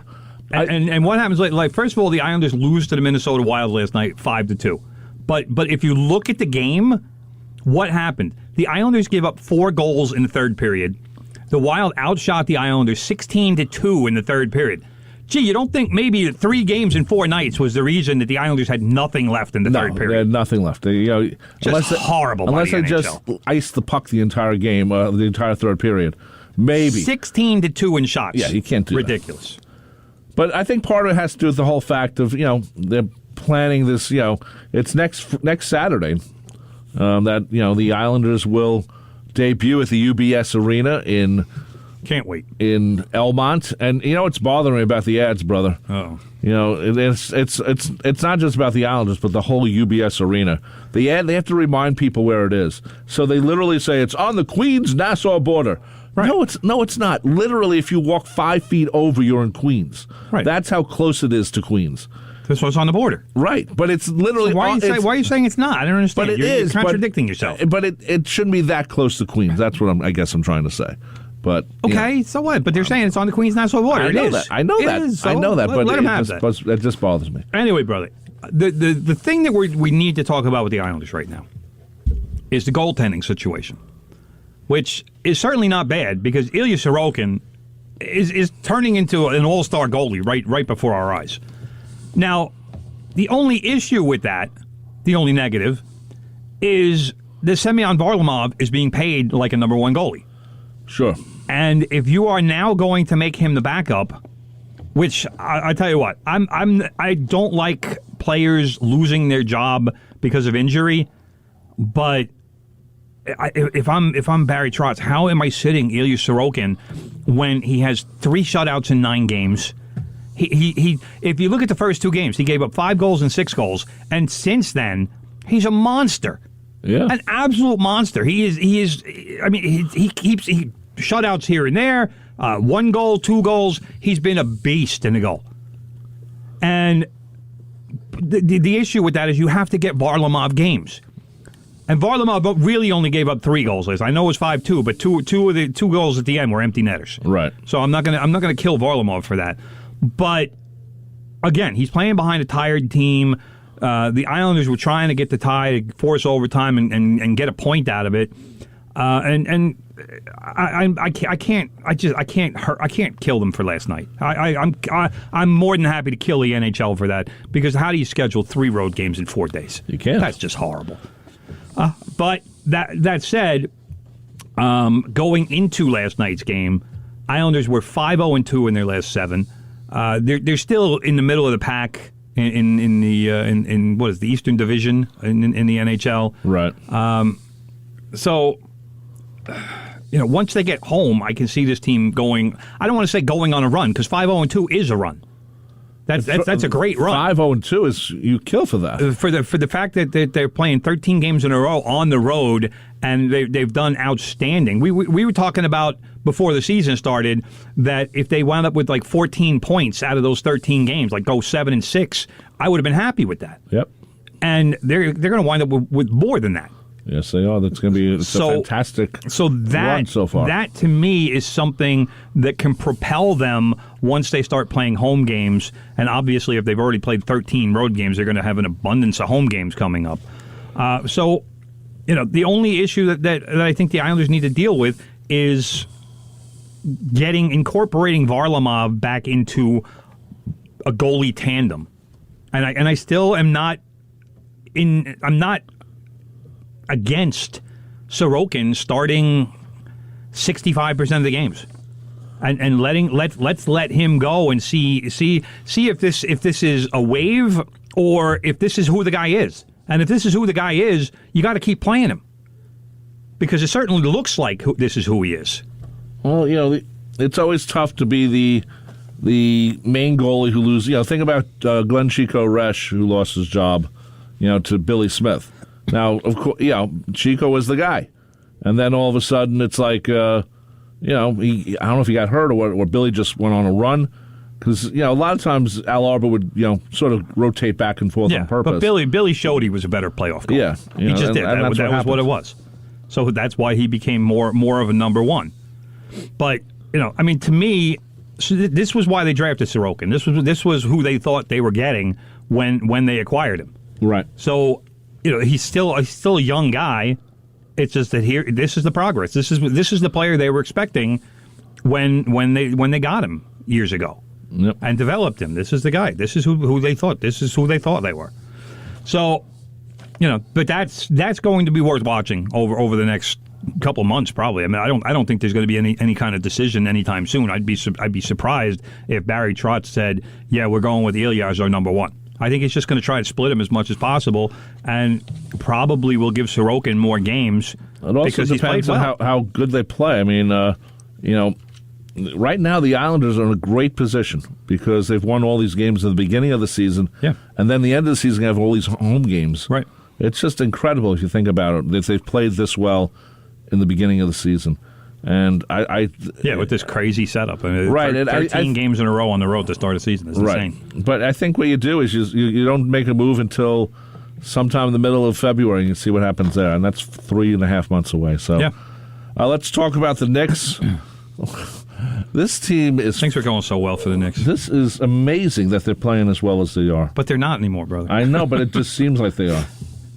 And what happens, like first of all, the Islanders lose to the Minnesota Wild last night 5-2. But if you look at the game, what happened? The Islanders gave up 4 goals in the third period. The Wild outshot the Islanders 16-2 in the third period. Gee, you don't think maybe 3 games in 4 nights was the reason that the Islanders had nothing left in the third period? They had nothing left. Horrible. Unless they just iced the puck the entire game, the entire third period. Maybe. 16-2 in shots. Yeah, you can't do Ridiculous. That. But I think part of it has to do with the whole fact of, they're planning this, it's next Saturday that, the Islanders will debut at the UBS Arena in... Can't wait. In Elmont. And, it's bothering me about the ads, brother. Oh. It's not just about the Islanders, but the whole UBS Arena. The ad, they have to remind people where it is. So they literally say it's on the Queens-Nassau border. Right. No, it's not. Literally, if you walk 5 feet over, you're in Queens. Right. That's how close it is to Queens. This was on the border. Right, but it's literally... So why are you saying it's not? I don't understand. But you're contradicting yourself. But it shouldn't be that close to Queens. That's what I guess I'm trying to say. But okay, so what? But they're saying it's on the Queens-Nassau border. I know that. I know that. But let them have that. It just bothers me. Anyway, brother, the thing that we need to talk about with the Islanders right now is the goaltending situation, which is certainly not bad because Ilya Sorokin is turning into an all-star goalie right before our eyes. Now, the only issue with that, the only negative, is that Semyon Varlamov is being paid like a number 1 goalie. Sure. And if you are now going to make him the backup, which I tell you what, I don't like players losing their job because of injury, but if I'm Barry Trotz, how am I sitting Ilya Sorokin when he has 3 shutouts in 9 games. He if you look at the first 2 games, he gave up 5 goals and 6 goals, and since then he's a monster. Yeah, an absolute monster. He is. I mean, he keeps shutouts here and there. 1 goal, 2 goals. He's been a beast in the goal. And the issue with that is you have to get Varlamov games. And Varlamov really only gave up 3 goals. I know it was 5-2, but two of the 2 goals at the end were empty netters. Right. So I'm not gonna kill Varlamov for that. But again, he's playing behind a tired team. The Islanders were trying to get the tie, to force overtime, and get a point out of it. I can't kill them for last night. I'm more than happy to kill the NHL for that, because how do you schedule 3 road games in 4 days? You can't. That's just horrible. But that said, going into last night's game, Islanders were 5-0-2 in their last 7. They're still in the middle of the pack in what is the Eastern Division in the NHL. Right. So, once they get home, I can see this team going. I don't want to say going on a run, because 5-0-2 is a run. That's a great run. 5-0-2 is, you kill for that. For the fact that they're playing 13 games in a row on the road, and they've done outstanding. We were talking about before the season started that if they wound up with like 14 points out of those 13 games, like go 7-6, I would have been happy with that. Yep. And they're going to wind up with more than that. Yes, they are. That's going to be a fantastic run so far. That, to me, is something that can propel them once they start playing home games. And obviously, if they've already played 13 road games, they're going to have an abundance of home games coming up. So, the only issue that I think the Islanders need to deal with is incorporating Varlamov back into a goalie tandem. And I still am not I'm not against Sorokin starting 65% of the games, and let's let him go and see if this is a wave or if this is who the guy is. And if this is who the guy is, you got to keep playing him, because it certainly looks like this is who he is. Well, it's always tough to be the main goalie who loses. Think about Glenn Chico-Resch, who lost his job, to Billy Smith. Now, of course, Chico was the guy, and then all of a sudden it's like, I don't know if he got hurt or Billy just went on a run, because a lot of times Al Arbour would sort of rotate back and forth on purpose. But Billy showed he was a better playoff goalie. Yeah, he just did. That was what it was. So that's why he became more of a number one. But to me, this was why they drafted Sorokin. This was who they thought they were getting when they acquired him. Right. So. He's still a young guy. It's just that this is the progress. This is the player they were expecting when they got him years ago. Yep. And developed him. This is the guy. This is who they thought. This is who they thought they were. So, but that's going to be worth watching over the next couple months probably. I mean, I don't think there's going to be any kind of decision anytime soon. I'd be surprised if Barry Trotz said, "Yeah, we're going with Ilya as our number one." I think he's just going to try to split him as much as possible, and probably will give Sorokin more games. It also depends on how good they play. I mean, right now the Islanders are in a great position because they've won all these games at the beginning of the season, and then the end of the season they have all these home games. Right. It's just incredible if you think about it, that they've played this well in the beginning of the season. And with this crazy setup. I mean, right. 13 games in a row on the road to start a season is insane. But I think what you do is you don't make a move until sometime in the middle of February and you see what happens there. And that's 3.5 months away. So let's talk about the Knicks. This team is... Things are going so well for the Knicks. This is amazing that they're playing as well as they are. But they're not anymore, brother. I know, but it just seems like they are.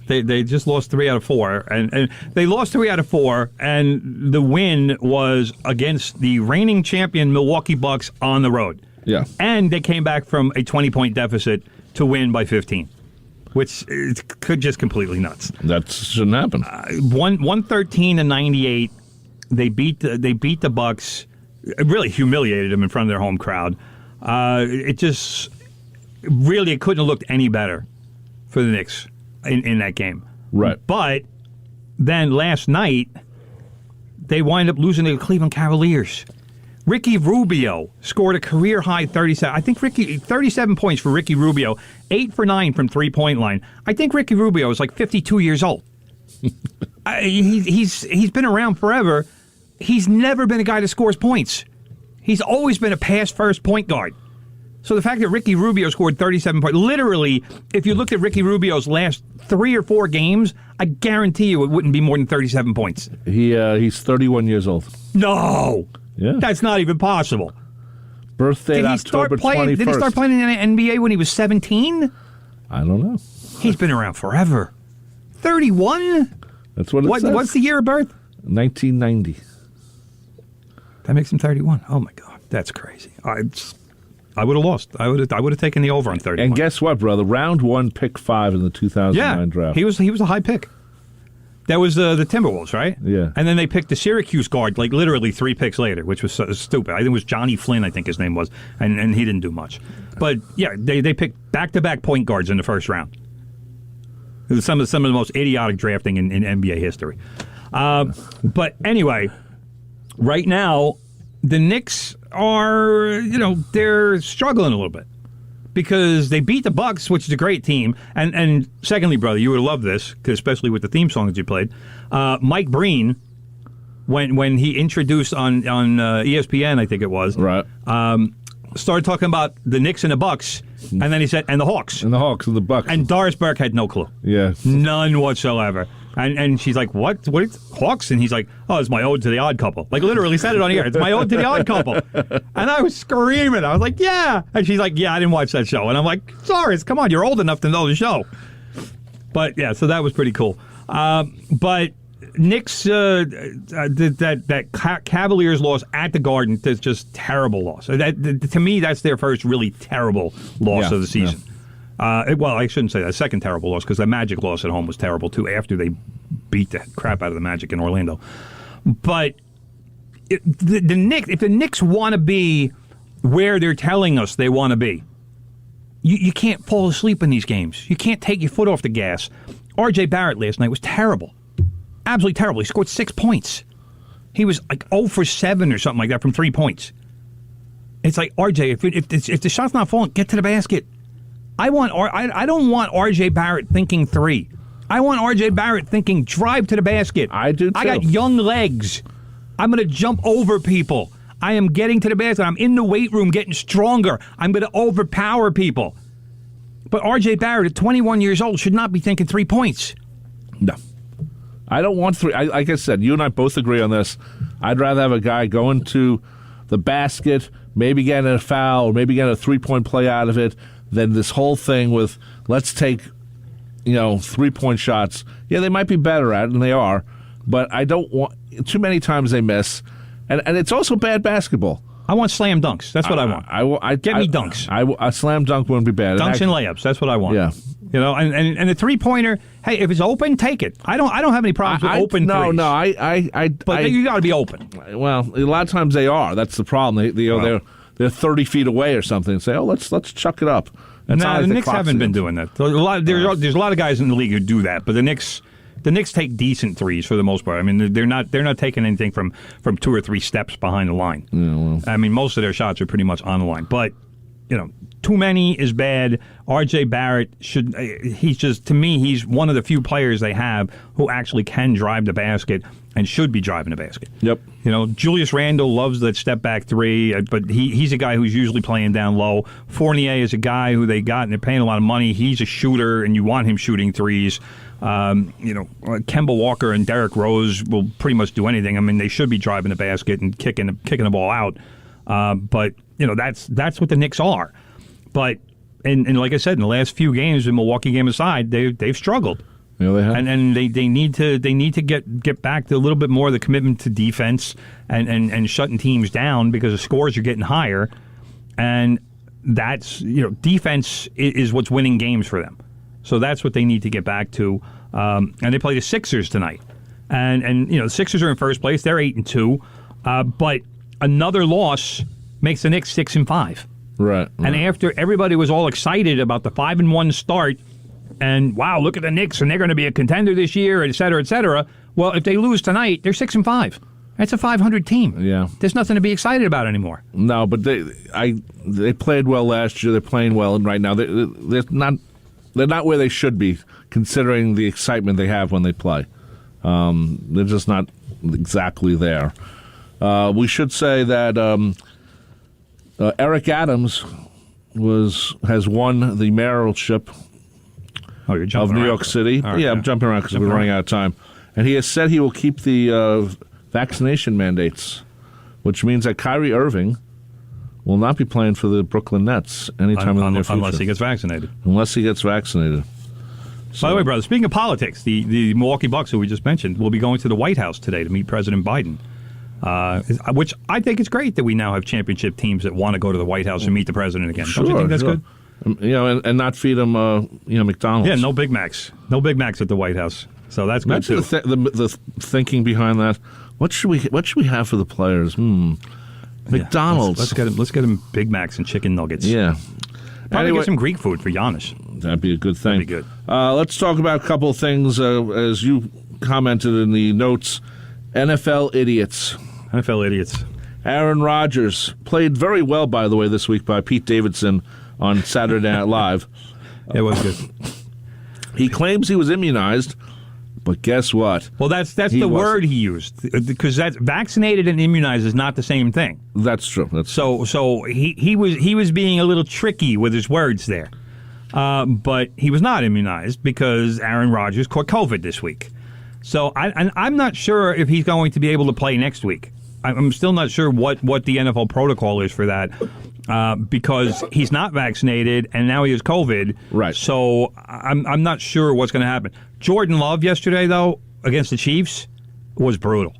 They just lost 3 out of 4, and they lost 3 out of 4, and the win was against the reigning champion Milwaukee Bucks on the road. Yeah. And they came back from a 20-point deficit to win by 15, which is just completely nuts. That shouldn't happen. 113-98. They beat the Bucks. It really humiliated them in front of their home crowd. It couldn't have looked any better for the Knicks in that game. Right. But then last night, they wind up losing to the Cleveland Cavaliers, Ricky Rubio scored a career-high 37. I think 37 points for Ricky Rubio, 8 for 9 from three-point line. I think Ricky Rubio is like 52 years old. He's been around forever. He's never been a guy that scores points. He's always been a pass-first point guard. So the fact that Ricky Rubio scored 37 points, literally, if you looked at Ricky Rubio's last 3 or 4 games, I guarantee you it wouldn't be more than 37 points. He's 31 years old. No! Yeah. That's not even possible. Birthday October 21st. Did he start playing in the NBA when he was 17? I don't know. He's been around forever. 31? That's what it says. What's the year of birth? 1990. That makes him 31. Oh, my God. That's crazy. I would have lost. I would have taken the over on 31. And guess what, brother? Round 1, pick 5 in the 2009 draft. He was a high pick. That was the Timberwolves, right? Yeah. And then they picked the Syracuse guard, like literally 3 picks later, which was so stupid. I think it was Johnny Flynn, I think his name was, and he didn't do much. But yeah, they picked back-to-back point guards in the first round. It was some of the most idiotic drafting in NBA history. But anyway, right now the Knicks are, they're struggling a little bit. Because they beat the Bucks, which is a great team, and secondly, brother, you would love this, especially with the theme song that you played. Mike Breen, when he introduced on ESPN, I think it was, right, started talking about the Knicks and the Bucks, and then he said, and the Hawks, and the Bucks, and Doris Burke had no clue, none whatsoever. And she's like, what is Hawks? And he's like, oh, it's my ode to the Odd Couple. Like, literally said it on here. It's my ode to the Odd Couple. And I was screaming. I was like, yeah. And she's like, yeah, I didn't watch that show. And I'm like, sorry, come on, you're old enough to know the show. But, yeah, so that was pretty cool. But Knicks, that Cavaliers loss at the Garden is just terrible loss. To me, that's their first really terrible loss of the season. Yeah. Well, I shouldn't say that. Second terrible loss, because the Magic loss at home was terrible, too, after they beat the crap out of the Magic in Orlando. But if the Knicks want to be where they're telling us they want to be, you can't fall asleep in these games. You can't take your foot off the gas. R.J. Barrett last night was terrible. Absolutely terrible. He scored 6 points. He was like 0 for 7 or something like that from 3 points. It's like, R.J., if the shot's not falling, get to the basket. I don't want R.J. Barrett thinking 3. I want R.J. Barrett thinking drive to the basket. I do, too. I got young legs. I'm going to jump over people. I am getting to the basket. I'm in the weight room getting stronger. I'm going to overpower people. But R.J. Barrett at 21 years old should not be thinking 3 points. No. I don't want 3. Like I said, you and I both agree on this. I'd rather have a guy going to the basket, maybe getting a foul, or maybe getting a 3-point play out of it, than this whole thing with let's take, 3-point shots. Yeah, they might be better at it, and they are, but I don't want too many times they miss, and it's also bad basketball. I want slam dunks. That's what I want. Get me dunks. A slam dunk wouldn't be bad. Dunks and layups. That's what I want. Yeah. And the 3-pointer. Hey, if it's open, take it. I don't have any problems with open threes. No. But you got to be open. Well, a lot of times they are. That's the problem. They're 30 feet away or something and say, oh, let's chuck it up. No, the Knicks haven't been doing that. There's a lot of guys in the league who do that, but the Knicks take decent threes for the most part. I mean, they're not taking anything from 2 or 3 steps behind the line. Yeah, well. I mean, most of their shots are pretty much on the line. But, too many is bad. R.J. Barrett to me, he's one of the few players they have who actually can drive the basket and should be driving the basket. Yep. Julius Randle loves that step-back 3, but he's a guy who's usually playing down low. Fournier is a guy who they got, and they're paying a lot of money. He's a shooter, and you want him shooting threes. Kemba Walker and Derrick Rose will pretty much do anything. I mean, they should be driving the basket and kicking the ball out. But that's what the Knicks are. But and like I said, in the last few games, the Milwaukee game aside, they've struggled. Yeah, they have. And they need to get back to a little bit more of the commitment to defense and shutting teams down, because the scores are getting higher, and that's defense is what's winning games for them. So that's what they need to get back to. And they play the Sixers tonight, and the Sixers are in first place. They're 8-2, but another loss makes the Knicks 6-5. Right. And after everybody was all excited about the 5-1 start, and wow, look at the Knicks, and they're going to be a contender this year, et cetera, et cetera. Well, if they lose tonight, they're 6-5, That's a 500 team. Yeah. There's nothing to be excited about anymore. No, but they played well last year. They're playing well right now. They're not where they should be, considering the excitement they have when they play. They're just not exactly there. We should say that Eric Adams has won the mayoralship of New York City. Right, I'm jumping around because we're running out of time. And he has said he will keep the vaccination mandates, which means that Kyrie Irving will not be playing for the Brooklyn Nets anytime in the near future. Unless he gets vaccinated. So, by the way, brother, speaking of politics, the Milwaukee Bucks, who we just mentioned, will be going to the White House today to meet President Biden, which I think it's great that we now have championship teams that want to go to the White House and meet the president again. Don't you think that's good? And not feed them, McDonald's. Yeah, no Big Macs. No Big Macs at the White House. So that's good, too. The thinking behind that. What should we have for the players? McDonald's. Yeah, let's get him Big Macs and chicken nuggets. Yeah. Probably get some Greek food for Giannis. That'd be a good thing. That'd be good. Let's talk about a couple of things, as you commented in the notes. NFL idiots. Aaron Rodgers played very well, by the way, this week by Pete Davidson on Saturday Night Live. It was good. He claims he was immunized, but guess what? Well, that's the word he used, because that's vaccinated and immunized is not the same thing. That's true. So he was being a little tricky with his words there, but he was not immunized because Aaron Rodgers caught COVID this week. So I'm not sure if he's going to be able to play next week. I'm still not sure what the NFL protocol is for that. Because he's not vaccinated and now he has COVID. Right. So I'm not sure what's going to happen. Jordan Love yesterday, though, against the Chiefs, was brutal.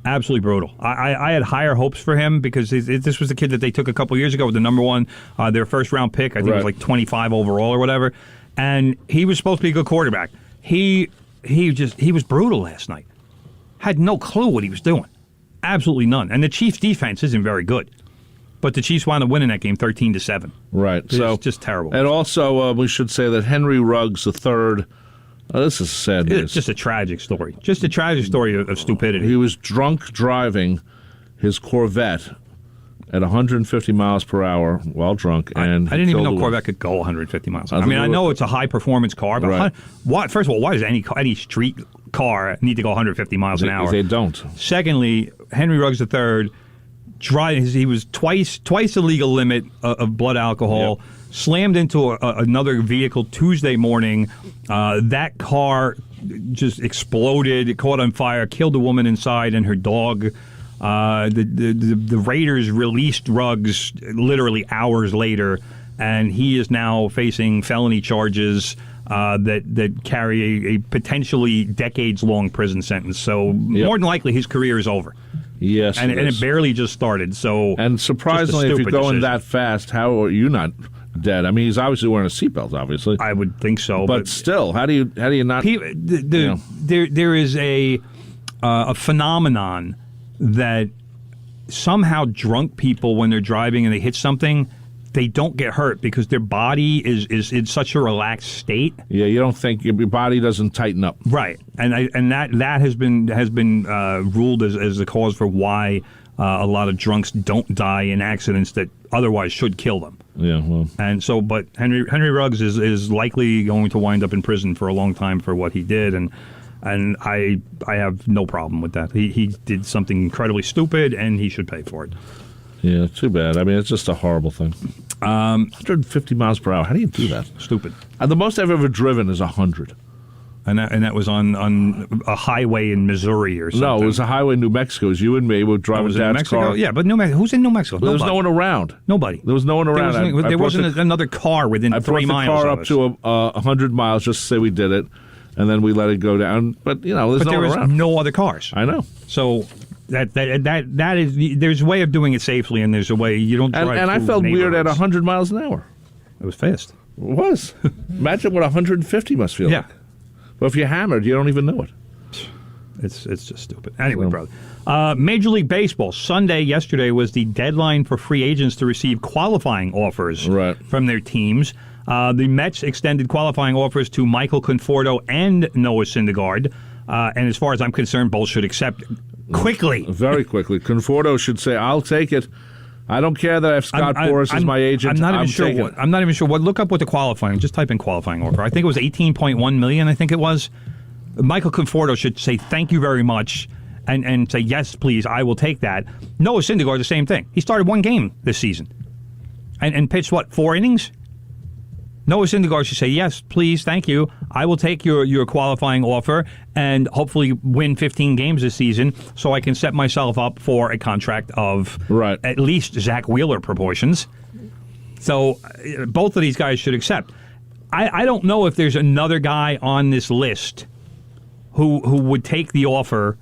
Absolutely brutal. I had higher hopes for him because this was the kid that they took a couple years ago with the number one, their first-round pick. I think it was like 25 overall or whatever. And he was supposed to be a good quarterback. He was brutal last night. Had no clue what he was doing. Absolutely none. And the Chiefs' defense isn't very good. But the Chiefs wound up winning that game 13-7. Right. It's just terrible. And also, we should say that Henry Ruggs III, this is sad news. It's just a tragic story. Just a tragic story of stupidity. He was drunk driving his Corvette at 150 miles per hour while drunk. And I didn't even know Corvette could go 150 miles. I mean, I know it's a high-performance car, but first of all, why does any street car need to go 150 miles an hour? They don't. Secondly, Henry Ruggs III... he was twice the legal limit of blood alcohol. Yep. Slammed into another vehicle Tuesday morning. That car just exploded. It caught on fire, killed a woman inside and her dog. The Raiders released Ruggs literally hours later, and he is now facing felony charges that carry a potentially decades-long prison sentence. So more than likely, his career is over. Yes, and it barely just started. So, and surprisingly, if you're going that fast, how are you not dead? I mean, he's obviously wearing a seatbelt. Obviously, I would think so. But still, how do you not? There is a phenomenon that somehow drunk people, when they're driving and they hit something, they don't get hurt because their body is in such a relaxed state. Yeah, you don't think your body doesn't tighten up, right? And that has been ruled as the cause for why a lot of drunks don't die in accidents that otherwise should kill them. Yeah, well, and so, but Henry Ruggs is likely going to wind up in prison for a long time for what he did, and I have no problem with that. He did something incredibly stupid, and he should pay for it. Yeah, too bad. I mean, it's just a horrible thing. 150 miles per hour. How do you do that? Stupid. The most I've ever driven is 100. And that was on a highway in Missouri or something. No, it was a highway in New Mexico. It was you and me. We were driving Dad's car. Yeah, but who's in New Mexico? There was no one around. Nobody. There was no one around. There wasn't another car within 3 miles. I brought the car up to 100 miles just to say we did it, and then we let it go down. But, there's no one around. But there was no other cars. I know. So... That is, there's a way of doing it safely, and there's a way you don't drive. And I felt weird at 100 miles an hour. It was fast. It was. Imagine what 150 must feel like. But if you're hammered, you don't even know it. It's just stupid. Anyway, brother. Major League Baseball, yesterday was the deadline for free agents to receive qualifying offers from their teams. The Mets extended qualifying offers to Michael Conforto and Noah Syndergaard. And as far as I'm concerned, both should accept quickly. Very quickly. Conforto should say, I'll take it. I don't care that I have Scott Boras as my agent. I'm not even sure what. Look up what the qualifying. Just type in qualifying offer. I think it was $18.1 million. I think it was. Michael Conforto should say thank you very much and say yes, please. I will take that. Noah Syndergaard, the same thing. He started one game this season and pitched 4 innings. Noah Syndergaard should say yes, please, thank you. I will take your qualifying offer and hopefully win 15 games this season so I can set myself up for a contract of at least Zach Wheeler proportions. So both of these guys should accept. I don't know if there's another guy on this list who would take the offer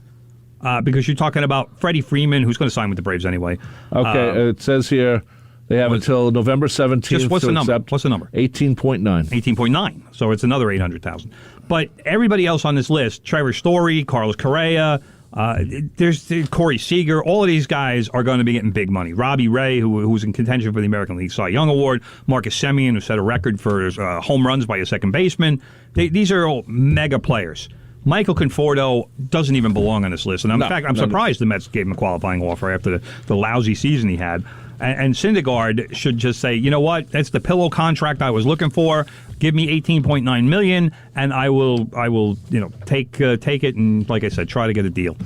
because you're talking about Freddie Freeman, who's going to sign with the Braves anyway. Okay, it says here they have until November 17th what's to the number? accept. What's the number? 18.9. 18.9. So it's another $800,000. But everybody else on this list, Trevor Story, Carlos Correa, there's Corey Seager, all of these guys are going to be getting big money. Robbie Ray, who's in contention for the American League Cy Young Award, Marcus Semien, who set a record for home runs by a second baseman. These are all mega players. Michael Conforto doesn't even belong on this list. And in fact, I'm surprised the Mets gave him a qualifying offer after the lousy season he had. And Syndergaard should just say, you know what, that's the pillow contract I was looking for. Give me $18.9 million, and I will take it and, like I said, try to get a deal.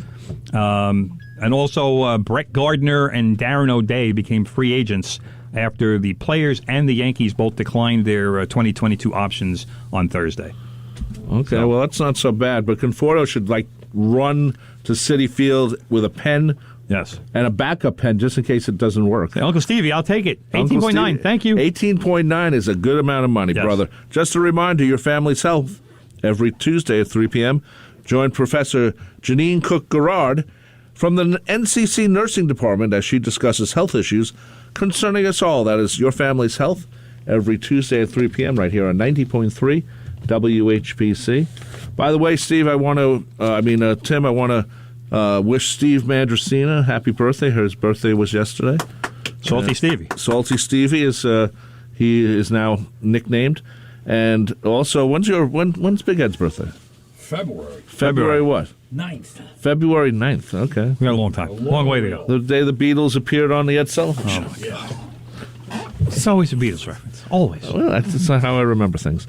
And also, Brett Gardner and Darren O'Day became free agents after the players and the Yankees both declined their 2022 options on Thursday. Okay, well, that's not so bad. But Conforto should run to Citi Field with a pen. Yes. And a backup pen just in case it doesn't work. Hey, Uncle Stevie, I'll take it. 18.9. Thank you. 18.9 is a good amount of money, brother. Just a reminder, your family's health. Every Tuesday at 3 p.m., join Professor Janine Cook-Garrard from the NCC Nursing Department as she discusses health issues concerning us all. That is your family's health every Tuesday at 3 p.m. right here on 90.3 WHPC. By the way, Steve, Tim, I want to wish Steve Mandracina happy birthday. His birthday was yesterday. Salty Stevie. Salty Stevie is he is now nicknamed. And also, when's Big Ed's birthday? February what? 9th. February 9th. Okay. We got a long time. Long way to go. The day the Beatles appeared on the Ed Sullivan Show. My God. It's always a Beatles reference. Always. Well, that's not how I remember things.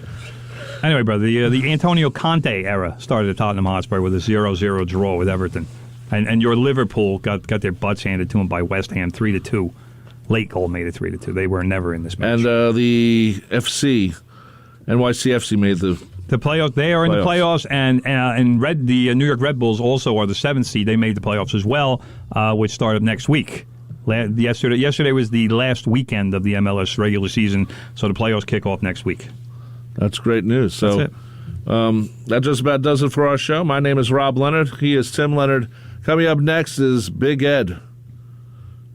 Anyway, brother, the Antonio Conte era started at Tottenham Hotspur with a 0-0 draw with Everton. And your Liverpool got their butts handed to them by West Ham 3-2. Late goal made it 3-2. They were never in this match. And the NYCFC made the playoffs. They are in the playoffs, and the New York Red Bulls also are the 7th seed. They made the playoffs as well, which started next week. Yesterday was the last weekend of the MLS regular season, so the playoffs kick off next week. That's great news. So That's it. That just about does it for our show. My name is Rob Leonard. He is Tim Leonard. Coming up next is Big Ed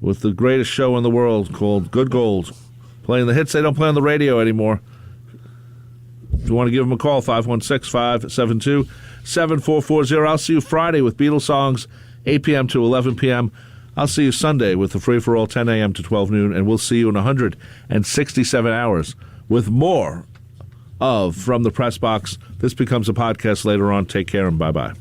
with the greatest show in the world called Good Gold. Playing the hits they don't play on the radio anymore. If you want to give them a call, 516-572-7440. I'll see you Friday with Beatles songs, 8 p.m. to 11 p.m. I'll see you Sunday with the free-for-all, 10 a.m. to 12 noon, and we'll see you in 167 hours with more of From the Press Box. This becomes a podcast later on. Take care and bye-bye.